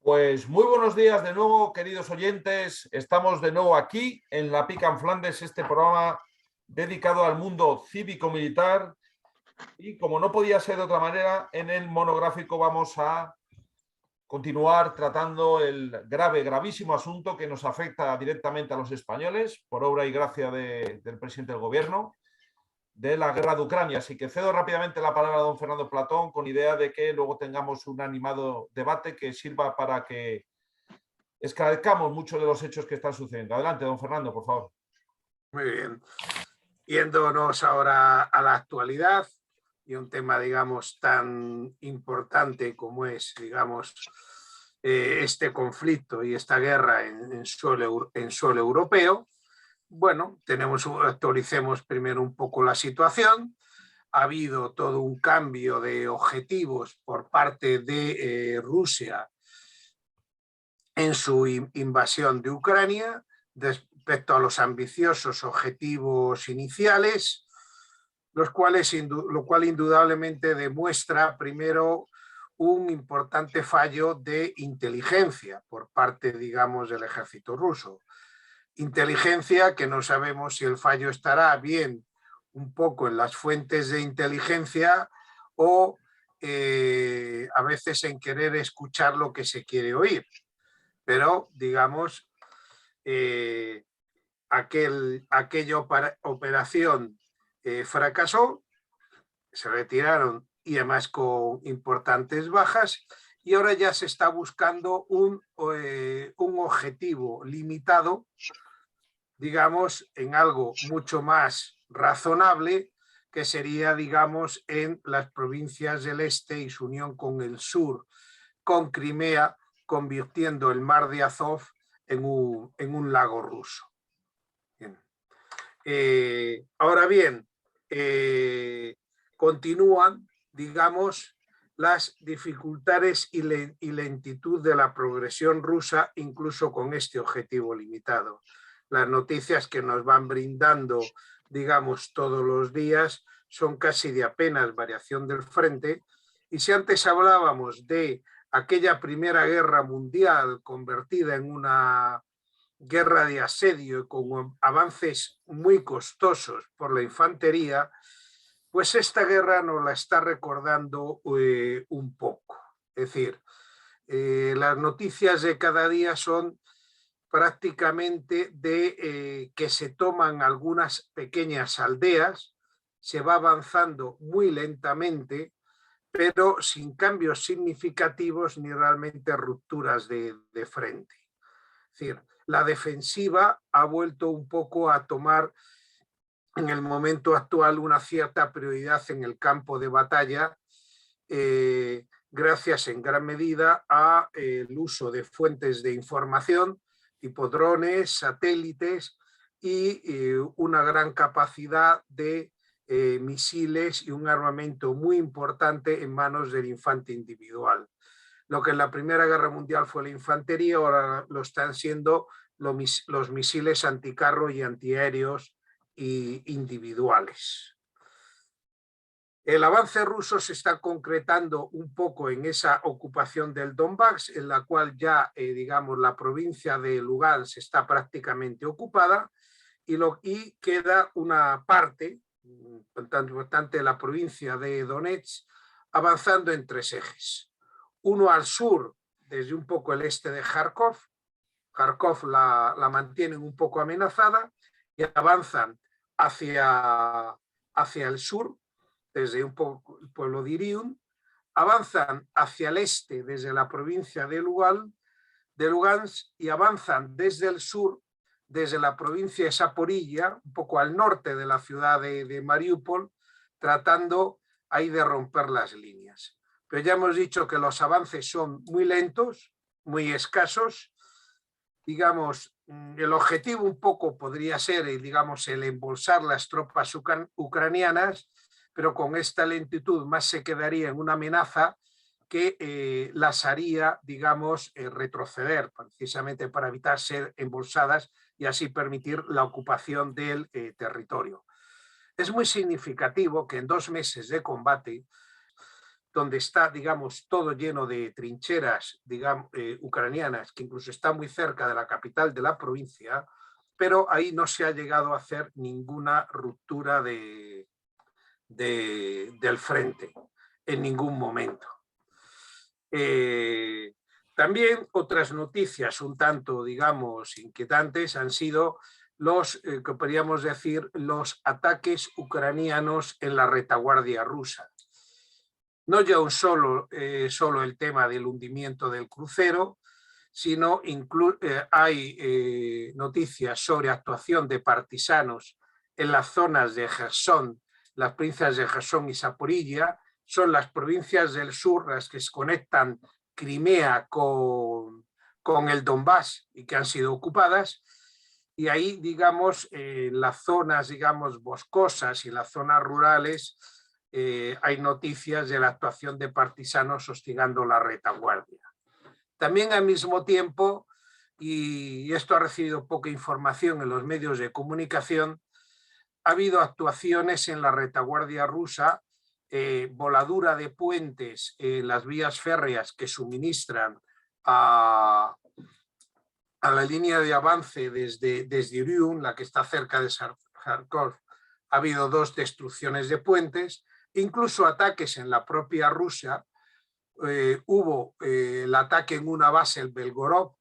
Pues muy buenos días de nuevo, queridos oyentes. Estamos de nuevo aquí en La Pica en Flandes, este programa dedicado al mundo cívico-militar. Y como no podía ser de otra manera, en el monográfico vamos a continuar tratando el gravísimo asunto que nos afecta directamente a los españoles, por obra y gracia del presidente del gobierno, de la guerra de Ucrania. Así que cedo rápidamente la palabra a don Fernando Platón con idea de que luego tengamos un animado debate que sirva para que esclarezcamos muchos de los hechos que están sucediendo. Adelante, don Fernando, por favor. Muy bien. Yéndonos ahora a la actualidad y un tema, digamos, tan importante como es, digamos, este conflicto y esta guerra en suelo europeo. Bueno, actualicemos primero un poco la situación. Ha habido todo un cambio de objetivos por parte de Rusia en su invasión de Ucrania respecto a los ambiciosos objetivos iniciales, lo cual indudablemente demuestra primero un importante fallo de inteligencia por parte, digamos, del ejército ruso. Inteligencia que no sabemos si el fallo estará bien un poco en las fuentes de inteligencia o a veces en querer escuchar lo que se quiere oír. Pero, digamos, aquella operación fracasó, se retiraron y además con importantes bajas, y ahora ya se está buscando un objetivo limitado, digamos, en algo mucho más razonable, que sería, digamos, en las provincias del este y su unión con el sur, con Crimea, convirtiendo el mar de Azov en un lago ruso. Bien. Ahora bien, continúan, digamos, las dificultades y lentitud de la progresión rusa, incluso con este objetivo limitado. Las noticias que nos van brindando, digamos, todos los días son casi de apenas variación del frente. Y si antes hablábamos de aquella Primera Guerra Mundial convertida en una guerra de asedio con avances muy costosos por la infantería, pues esta guerra nos la está recordando un poco. Es decir, las noticias de cada día son prácticamente de que se toman algunas pequeñas aldeas, se va avanzando muy lentamente, pero sin cambios significativos ni realmente rupturas de frente. Es decir, la defensiva ha vuelto un poco a tomar en el momento actual una cierta prioridad en el campo de batalla, gracias en gran medida al uso de fuentes de información tipo drones, satélites y una gran capacidad de misiles y un armamento muy importante en manos del infante individual. Lo que en la Primera Guerra Mundial fue la infantería, ahora lo están siendo los misiles anticarro y antiaéreos y individuales. El avance ruso se está concretando un poco en esa ocupación del Donbass, en la cual ya, digamos, la provincia de Lugansk está prácticamente ocupada y queda una parte, tan importante, la provincia de Donetsk, avanzando en tres ejes. Uno al sur, desde un poco el este de Kharkov. Kharkov la mantienen un poco amenazada y avanzan hacia el sur, desde un poco el pueblo de Irium, avanzan hacia el este desde la provincia de Lugansk y avanzan desde el sur, desde la provincia de Zaporilla, un poco al norte de la ciudad de Mariupol, tratando ahí de romper las líneas. Pero ya hemos dicho que los avances son muy lentos, muy escasos. Digamos, el objetivo un poco podría ser, digamos, el embolsar las tropas ucranianas, pero con esta lentitud más se quedaría en una amenaza que las haría, digamos, retroceder, precisamente para evitar ser embolsadas y así permitir la ocupación del territorio. Es muy significativo que en 2 meses de combate donde está, digamos, todo lleno de trincheras, digamos, ucranianas, que incluso está muy cerca de la capital de la provincia, pero ahí no se ha llegado a hacer ninguna ruptura del frente en ningún momento. También otras noticias un tanto, digamos, inquietantes han sido los, que podríamos decir, los ataques ucranianos en la retaguardia rusa. No ya solo el tema del hundimiento del crucero, sino hay noticias sobre actuación de partisanos en las zonas de Jersón, las provincias de Jersón y Zaporilla. Son las provincias del sur las que se conectan Crimea con el Donbass y que han sido ocupadas. Y ahí, digamos, las zonas, digamos, boscosas y las zonas rurales, hay noticias de la actuación de partisanos hostigando la retaguardia. También al mismo tiempo, y esto ha recibido poca información en los medios de comunicación, ha habido actuaciones en la retaguardia rusa, voladura de puentes en las vías férreas que suministran a la línea de avance desde Urium, la que está cerca de Kharkov. Ha habido 2 destrucciones de puentes, incluso ataques en la propia Rusia. Hubo el ataque en una base, el Belgorod,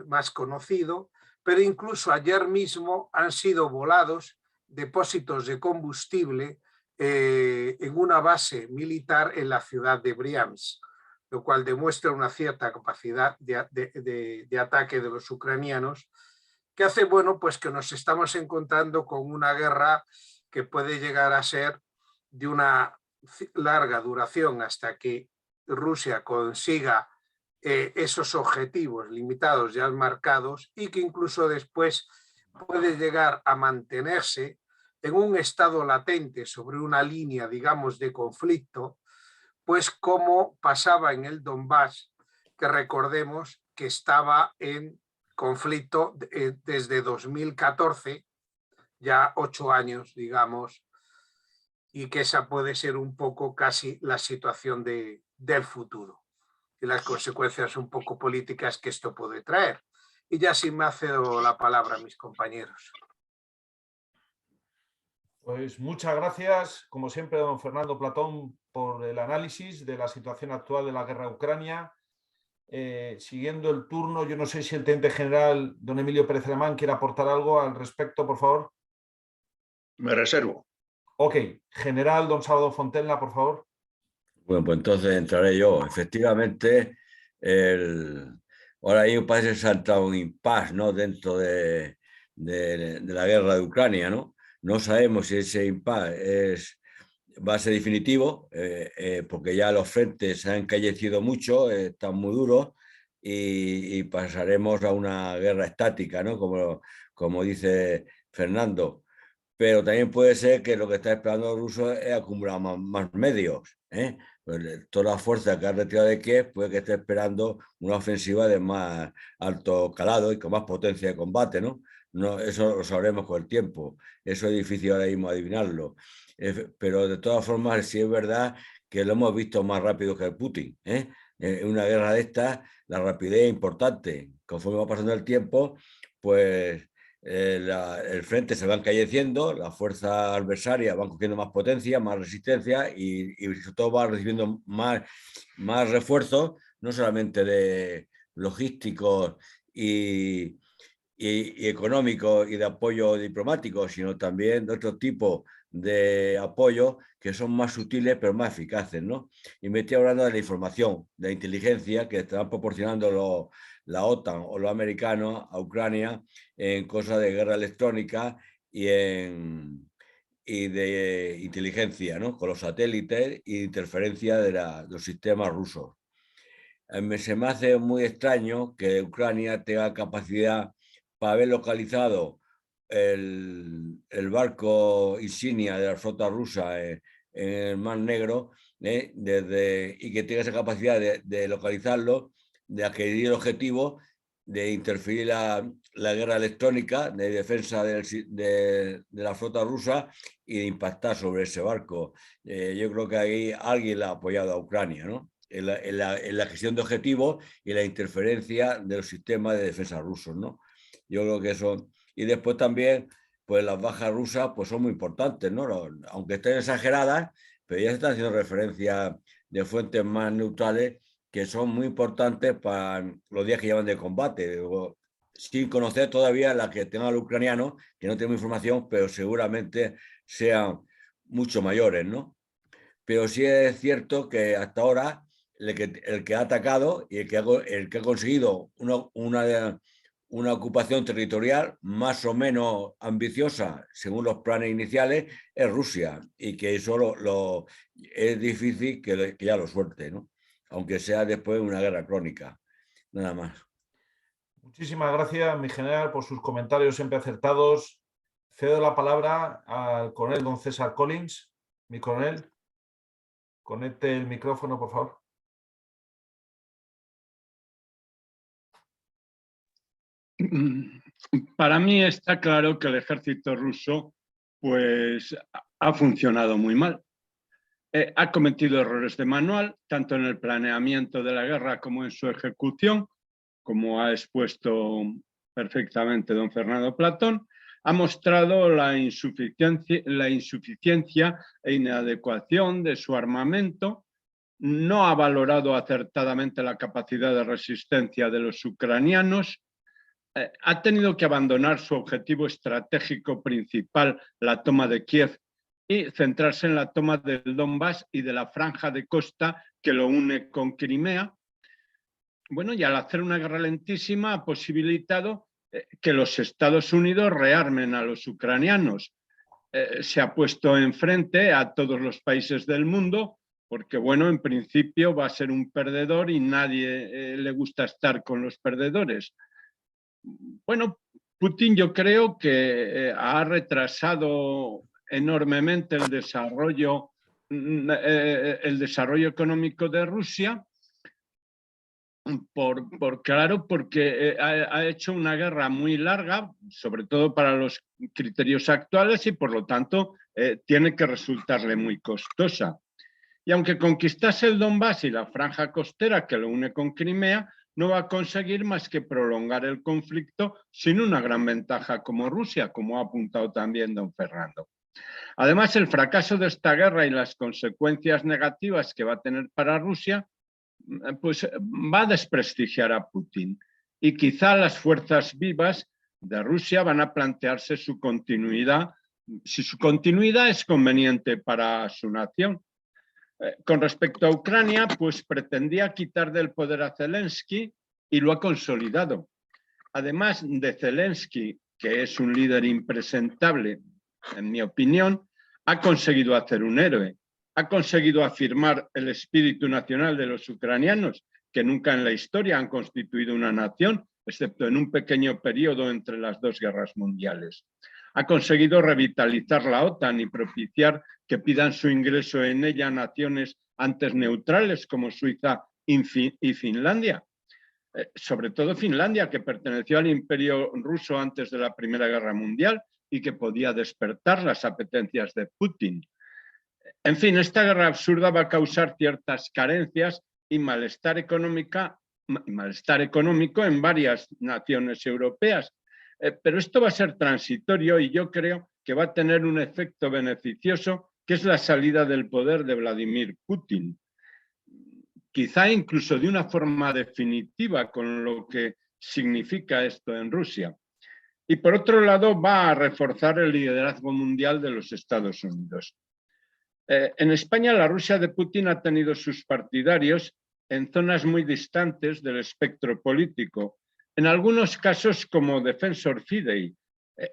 más conocido, pero incluso ayer mismo han sido volados depósitos de combustible en una base militar en la ciudad de Briansk, lo cual demuestra una cierta capacidad de ataque de los ucranianos, que hace, bueno, pues que nos estamos encontrando con una guerra que puede llegar a ser de una larga duración hasta que Rusia consiga esos objetivos limitados ya marcados, y que incluso después puede llegar a mantenerse en un estado latente sobre una línea, digamos, de conflicto, pues como pasaba en el Donbass, que recordemos que estaba en conflicto desde 2014, ya 8 años, digamos, y que esa puede ser un poco casi la situación del futuro y las consecuencias un poco políticas que esto puede traer. Y ya sí me cedo la palabra a mis compañeros. Pues muchas gracias, como siempre, don Fernando Platón, por el análisis de la situación actual de la guerra de Ucrania. Siguiendo el turno, yo no sé si el teniente general, don Emilio Pérez Alemán, quiere aportar algo al respecto, por favor. Me reservo. Ok, general, don Salvador Fontenla, por favor. Bueno, pues entonces entraré yo. Efectivamente, ahora ahí parece que salta un impasse, ¿no?, dentro de la guerra de Ucrania, ¿no? No sabemos si ese impasse va a ser definitivo, porque ya los frentes se han encallecido mucho, están muy duros, y pasaremos a una guerra estática, ¿no?, como dice Fernando. Pero también puede ser que lo que está esperando los rusos es acumular más medios, ¿eh? Pues toda la fuerza que ha retirado de Kiev puede que esté esperando una ofensiva de más alto calado y con más potencia de combate, ¿no? Eso lo sabremos con el tiempo. Eso es difícil ahora mismo adivinarlo. Pero de todas formas, sí es verdad que lo hemos visto más rápido que el Putin, ¿eh? En una guerra de estas, la rapidez es importante. Conforme va pasando el tiempo, pues el frente se va encalleciendo, las fuerzas adversarias van cogiendo más potencia, más resistencia, y sobre todo va recibiendo más refuerzos, no solamente de logísticos y económicos y de apoyo diplomático, sino también de otro tipo de apoyo que son más sutiles pero más eficaces, ¿no? Y me estoy hablando de la información, de la inteligencia que están proporcionando la OTAN o los americanos a Ucrania en cosas de guerra electrónica y de inteligencia, ¿no?, con los satélites e interferencia de los sistemas rusos. Se me hace muy extraño que Ucrania tenga capacidad para haber localizado el barco insignia de la flota rusa en el Mar Negro, y que tenga esa capacidad de localizarlo, de adquirir el objetivo de interferir la guerra electrónica de defensa de la flota rusa y de impactar sobre ese barco. Yo creo que ahí alguien la ha apoyado a Ucrania, ¿no? En la gestión de objetivos y la interferencia de los sistemas de defensa rusos, ¿no? Yo creo que eso... Y después también, pues las bajas rusas pues son muy importantes, ¿no? Aunque estén exageradas, pero ya se están haciendo referencia de fuentes más neutrales que son muy importantes para los días que llevan de combate, sin conocer todavía la que tengan los ucranianos, que no tenemos información, pero seguramente sean mucho mayores, ¿no? Pero sí es cierto que hasta ahora el que ha atacado y el que ha conseguido una ocupación territorial más o menos ambiciosa según los planes iniciales es Rusia, y que eso es difícil que ya lo suelte, ¿no? Aunque sea después de una guerra crónica, nada más. Muchísimas gracias, mi general, por sus comentarios siempre acertados. Cedo la palabra al coronel don César Collins. Mi coronel, conecte el micrófono, por favor. Para mí está claro que el ejército ruso pues, ha funcionado muy mal. Ha cometido errores de manual, tanto en el planeamiento de la guerra como en su ejecución, como ha expuesto perfectamente don Fernando Platón. Ha mostrado la insuficiencia e inadecuación de su armamento, no ha valorado acertadamente la capacidad de resistencia de los ucranianos, ha tenido que abandonar su objetivo estratégico principal, la toma de Kiev, y centrarse en la toma del Donbass y de la franja de costa que lo une con Crimea. Bueno, y al hacer una guerra lentísima ha posibilitado que los Estados Unidos rearmen a los ucranianos. Se ha puesto enfrente a todos los países del mundo porque, bueno, en principio va a ser un perdedor y nadie le gusta estar con los perdedores. Bueno, Putin yo creo que ha retrasado enormemente el desarrollo económico de Rusia, porque ha hecho una guerra muy larga, sobre todo para los criterios actuales, y por lo tanto tiene que resultarle muy costosa. Y aunque conquistase el Donbass y la franja costera que lo une con Crimea, no va a conseguir más que prolongar el conflicto sin una gran ventaja como Rusia, como ha apuntado también don Fernando. Además, el fracaso de esta guerra y las consecuencias negativas que va a tener para Rusia, pues va a desprestigiar a Putin. Y quizá las fuerzas vivas de Rusia van a plantearse su continuidad, si su continuidad es conveniente para su nación. Con respecto a Ucrania, pues pretendía quitar del poder a Zelensky y lo ha consolidado. Además de Zelensky, que es un líder impresentable, en mi opinión, ha conseguido hacer un héroe, ha conseguido afirmar el espíritu nacional de los ucranianos, que nunca en la historia han constituido una nación, excepto en un pequeño periodo entre las dos guerras mundiales. Ha conseguido revitalizar la OTAN y propiciar que pidan su ingreso en ella naciones antes neutrales como Suiza y Finlandia. Sobre todo Finlandia, que perteneció al Imperio ruso antes de la Primera Guerra Mundial y que podía despertar las apetencias de Putin. En fin, esta guerra absurda va a causar ciertas carencias y malestar económico en varias naciones europeas. Pero esto va a ser transitorio y yo creo que va a tener un efecto beneficioso, que es la salida del poder de Vladimir Putin. Quizá incluso de una forma definitiva con lo que significa esto en Rusia. Y por otro lado, va a reforzar el liderazgo mundial de los Estados Unidos. En España, la Rusia de Putin ha tenido sus partidarios en zonas muy distantes del espectro político, en algunos casos como Defensor Fidei,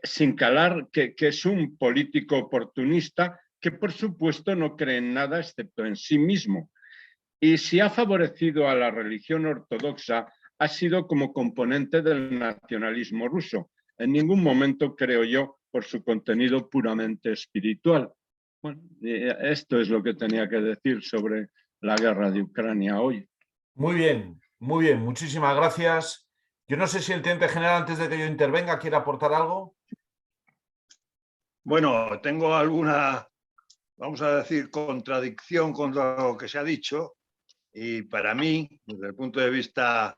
sin calar que es un político oportunista que por supuesto no cree en nada excepto en sí mismo. Y si ha favorecido a la religión ortodoxa, ha sido como componente del nacionalismo ruso. En ningún momento, creo yo, por su contenido puramente espiritual. Bueno, esto es lo que tenía que decir sobre la guerra de Ucrania hoy. Muy bien, muy bien. Muchísimas gracias. Yo no sé si el teniente general, antes de que yo intervenga, quiere aportar algo. Bueno, tengo alguna, vamos a decir, contradicción con lo que se ha dicho, y para mí, desde el punto de vista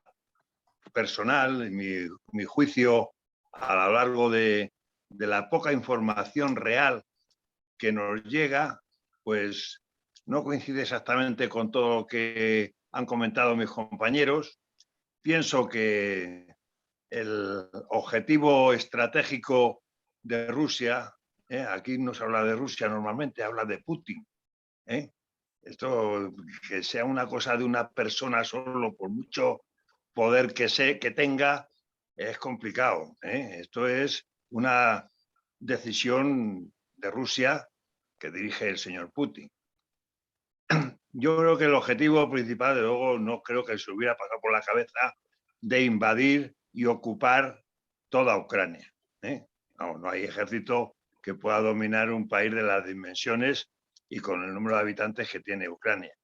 personal, mi juicio a lo largo de la poca información real que nos llega, pues no coincide exactamente con todo lo que han comentado mis compañeros. Pienso que el objetivo estratégico de Rusia, aquí no se habla de Rusia normalmente, habla de Putin. Esto, que sea una cosa de una persona solo, por mucho poder que tenga, es complicado. Esto es una decisión de Rusia que dirige el señor Putin. Yo creo que el objetivo principal, de luego, no creo que se hubiera pasado por la cabeza de invadir y ocupar toda Ucrania. No hay ejército que pueda dominar un país de las dimensiones y con el número de habitantes que tiene Ucrania.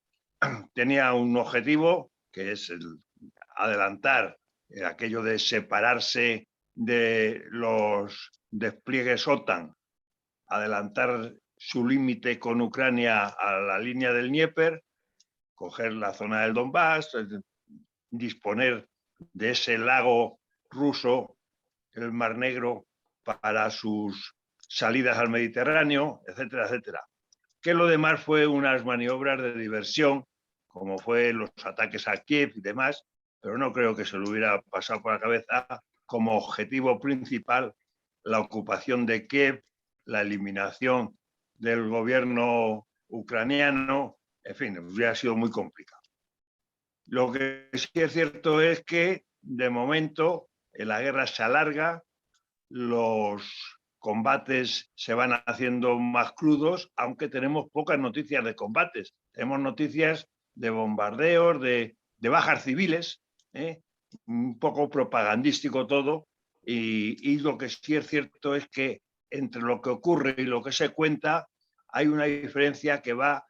Tenía un objetivo, que es el adelantar aquello de separarse de los despliegues OTAN, adelantar su límite con Ucrania a la línea del Dnieper, coger la zona del Donbass, disponer de ese lago ruso, el Mar Negro, para sus salidas al Mediterráneo, etcétera, etcétera. Que lo demás fue unas maniobras de diversión, como fue los ataques a Kiev y demás, pero no creo que se le hubiera pasado por la cabeza como objetivo principal la ocupación de Kiev, la eliminación del gobierno ucraniano, en fin, hubiera sido muy complicado. Lo que sí es cierto es que, de momento, la guerra se alarga, los combates se van haciendo más crudos, aunque tenemos pocas noticias de combates. Tenemos noticias de bombardeos, de bajas civiles, un poco propagandístico todo, y lo que sí es cierto es que entre lo que ocurre y lo que se cuenta hay una diferencia que va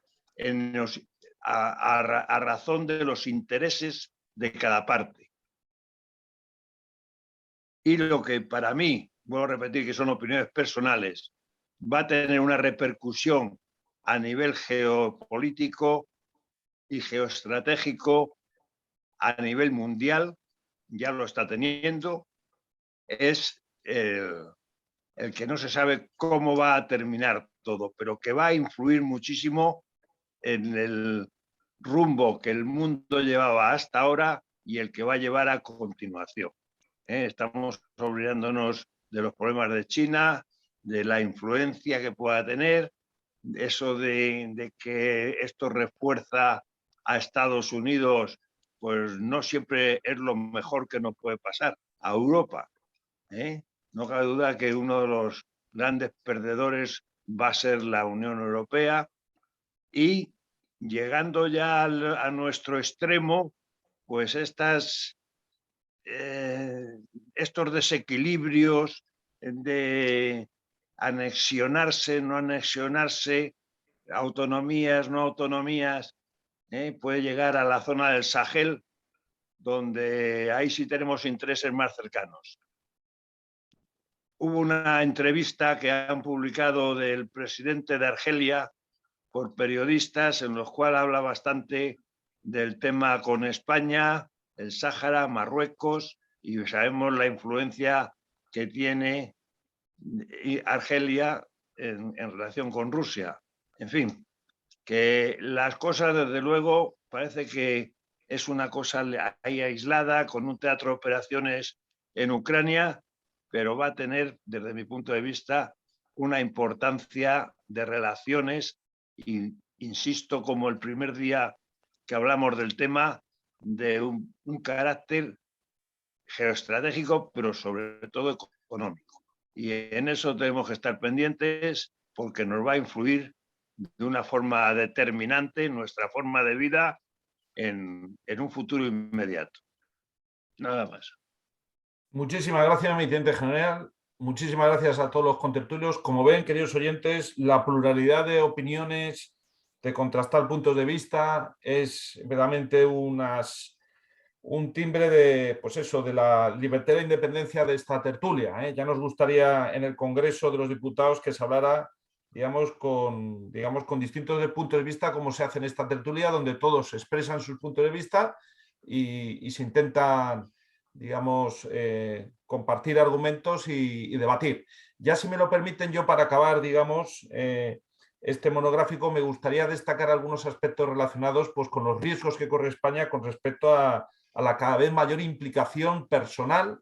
a razón de los intereses de cada parte. Y lo que para mí, vuelvo a repetir que son opiniones personales, va a tener una repercusión a nivel geopolítico y geoestratégico a nivel mundial, ya lo está teniendo, es el que no se sabe cómo va a terminar todo, pero que va a influir muchísimo en el rumbo que el mundo llevaba hasta ahora y el que va a llevar a continuación. Estamos olvidándonos de los problemas de China, de la influencia que pueda tener, eso de que esto refuerza a Estados Unidos, pues no siempre es lo mejor que nos puede pasar. A Europa, no cabe duda que uno de los grandes perdedores va a ser la Unión Europea, y llegando ya a nuestro extremo, pues estos desequilibrios de anexionarse, no anexionarse, autonomías, no autonomías, puede llegar a la zona del Sahel, donde ahí sí tenemos intereses más cercanos. Hubo una entrevista que han publicado del presidente de Argelia por periodistas, en los cuales habla bastante del tema con España, el Sáhara, Marruecos, y sabemos la influencia que tiene Argelia en relación con Rusia. En fin, que las cosas, desde luego, parece que es una cosa ahí aislada, con un teatro de operaciones en Ucrania, pero va a tener, desde mi punto de vista, una importancia de relaciones, y insisto, como el primer día que hablamos del tema, de un carácter geoestratégico, pero sobre todo económico. Y en eso tenemos que estar pendientes, porque nos va a influir de una forma determinante nuestra forma de vida en un futuro inmediato. Nada más. Muchísimas gracias, mi teniente general. Muchísimas gracias a todos los contertulios. Como ven, queridos oyentes, la pluralidad de opiniones, de contrastar puntos de vista, es verdaderamente un timbre de, pues eso, de la libertad y la independencia de esta tertulia, ¿eh? Ya nos gustaría en el Congreso de los Diputados que se hablara, digamos, con distintos puntos de vista, como se hace en esta tertulia, donde todos expresan sus puntos de vista y se intentan, digamos, compartir argumentos y debatir. Ya si me lo permiten, yo para acabar, digamos, este monográfico, me gustaría destacar algunos aspectos relacionados, pues, con los riesgos que corre España con respecto a la cada vez mayor implicación personal,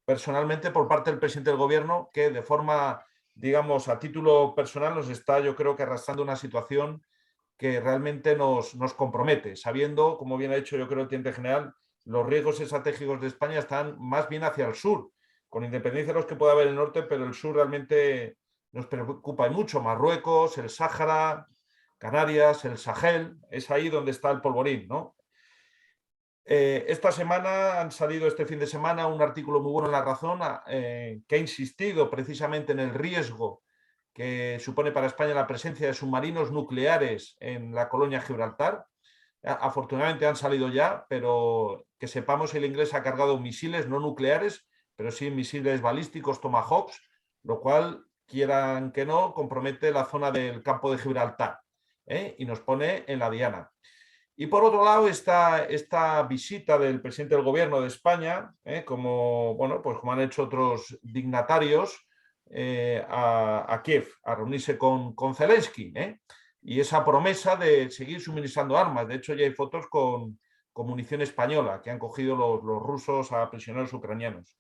personalmente por parte del presidente del gobierno, que de forma, digamos, a título personal nos está, yo creo que arrastrando una situación que realmente nos compromete, sabiendo, como bien ha dicho yo creo el teniente general, los riesgos estratégicos de España están más bien hacia el sur, con independencia de los que pueda haber en el norte, pero el sur realmente nos preocupa mucho. Marruecos, el Sáhara, Canarias, el Sahel, es ahí donde está el polvorín, ¿no? Esta semana han salido, este fin de semana, un artículo muy bueno en La Razón que ha insistido precisamente en el riesgo que supone para España la presencia de submarinos nucleares en la colonia Gibraltar. Afortunadamente han salido ya, pero que sepamos, el inglés ha cargado misiles no nucleares, pero sí misiles balísticos Tomahawks, lo cual, quieran que no, compromete la zona del campo de Gibraltar, y nos pone en la diana. Y por otro lado, esta visita del presidente del gobierno de España, como, bueno, pues como han hecho otros dignatarios, a Kiev, a reunirse con Zelensky, y esa promesa de seguir suministrando armas. De hecho, ya hay fotos con munición española que han cogido los rusos a prisioneros ucranianos.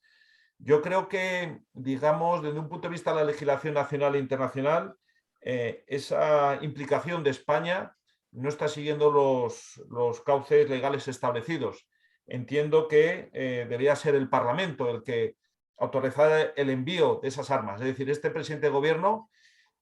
Yo creo que, digamos, desde un punto de vista de la legislación nacional e internacional, esa implicación de España no está siguiendo los cauces legales establecidos. Entiendo que debería ser el Parlamento el que autorizara el envío de esas armas. Es decir, este presidente de gobierno,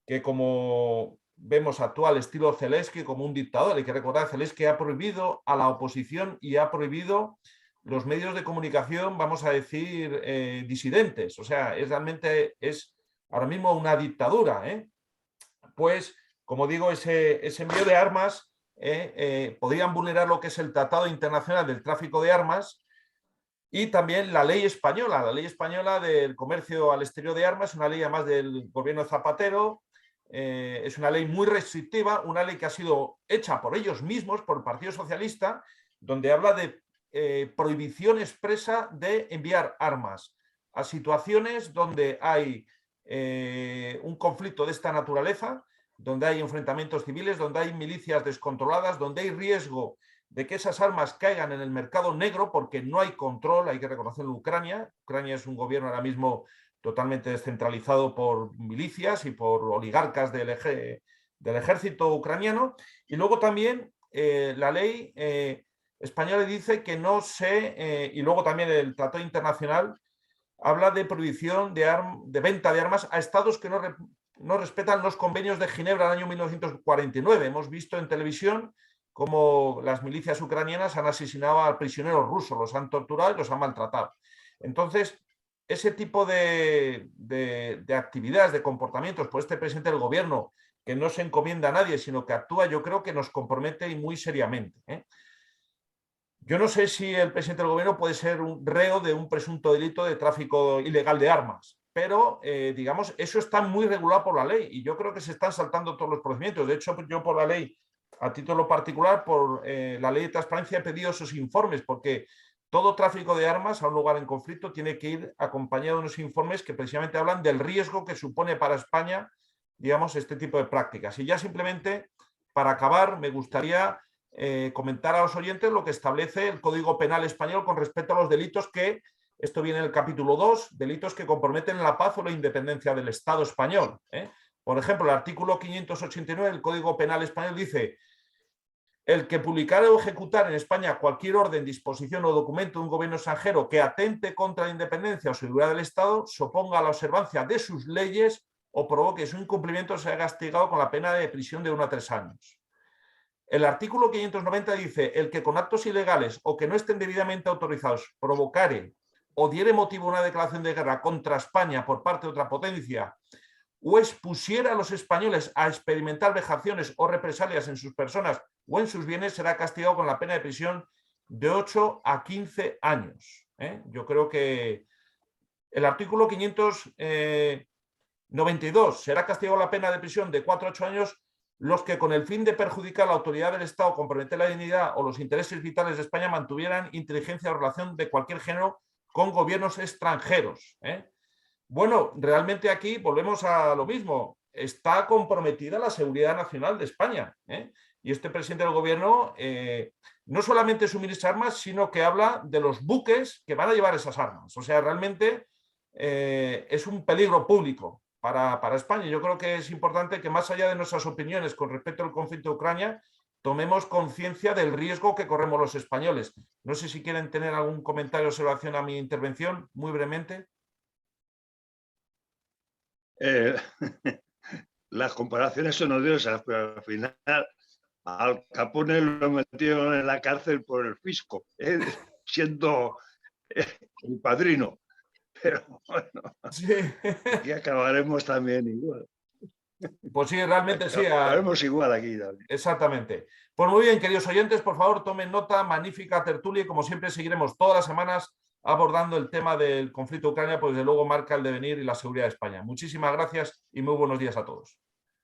que como vemos actúa al estilo Zelensky, como un dictador. Hay que recordar que Zelensky ha prohibido a la oposición y ha prohibido los medios de comunicación, vamos a decir, disidentes. O sea, realmente es ahora mismo una dictadura, Pues, como digo, ese envío de armas podrían vulnerar lo que es el Tratado Internacional del Tráfico de Armas y también la ley española del comercio al exterior de armas, una ley además del gobierno de Zapatero, es una ley muy restrictiva, una ley que ha sido hecha por ellos mismos, por el Partido Socialista, donde habla de prohibición expresa de enviar armas a situaciones donde hay un conflicto de esta naturaleza, donde hay enfrentamientos civiles, donde hay milicias descontroladas, donde hay riesgo de que esas armas caigan en el mercado negro porque no hay control, hay que reconocerlo en Ucrania. Ucrania es un gobierno ahora mismo totalmente descentralizado por milicias y por oligarcas del ejército ucraniano. Y luego también la ley española dice que no se... y luego también el Tratado Internacional habla de prohibición de venta de armas a estados que no respetan los convenios de Ginebra del año 1949. Hemos visto en televisión cómo las milicias ucranianas han asesinado a prisioneros rusos, los han torturado y los han maltratado. Entonces, ese tipo de actividades, de comportamientos por este presidente del gobierno, que no se encomienda a nadie, sino que actúa, yo creo que nos compromete y muy seriamente. Yo no sé si el presidente del gobierno puede ser un reo de un presunto delito de tráfico ilegal de armas, pero, digamos, eso está muy regulado por la ley y yo creo que se están saltando todos los procedimientos. De hecho, yo por la ley, a título particular, por la ley de transparencia, he pedido esos informes porque todo tráfico de armas a un lugar en conflicto tiene que ir acompañado de unos informes que precisamente hablan del riesgo que supone para España, digamos, este tipo de prácticas. Y ya simplemente, para acabar, me gustaría comentar a los oyentes lo que establece el Código Penal español con respecto a los delitos que, esto viene en el capítulo 2, delitos que comprometen la paz o la independencia del Estado español. Por ejemplo, el artículo 589 del Código Penal español dice: el que publicar o ejecutar en España cualquier orden, disposición o documento de un gobierno extranjero que atente contra la independencia o seguridad del Estado, se oponga a la observancia de sus leyes o provoque su incumplimiento, sea castigado con la pena de prisión de 1 a 3 años. El artículo 590 dice: el que con actos ilegales o que no estén debidamente autorizados provocare o diere motivo a una declaración de guerra contra España por parte de otra potencia o expusiera a los españoles a experimentar vejaciones o represalias en sus personas o en sus bienes, será castigado con la pena de prisión de 8 a 15 años. Yo creo que el artículo 592 será castigado la pena de prisión de 4 a 8 años los que con el fin de perjudicar la autoridad del Estado, comprometer la dignidad o los intereses vitales de España mantuvieran inteligencia o relación de cualquier género con gobiernos extranjeros. Bueno, realmente aquí volvemos a lo mismo. Está comprometida la seguridad nacional de España. Y este presidente del gobierno no solamente suministra armas, sino que habla de los buques que van a llevar esas armas. O sea, realmente es un peligro público para España. Yo creo que es importante que, más allá de nuestras opiniones con respecto al conflicto de Ucrania, tomemos conciencia del riesgo que corremos los españoles. No sé si quieren tener algún comentario o observación a mi intervención, muy brevemente. Las comparaciones son odiosas, pero al final Al Capone lo metieron en la cárcel por el fisco, siendo el padrino. Pero bueno, sí. aquí acabaremos también igual. Pues sí, realmente sí. Acabaremos igual aquí también. Exactamente. Pues muy bien, queridos oyentes, por favor tomen nota, magnífica tertulia, y como siempre seguiremos todas las semanas abordando el tema del conflicto de Ucrania, pues desde luego marca el devenir y la seguridad de España. Muchísimas gracias y muy buenos días a todos.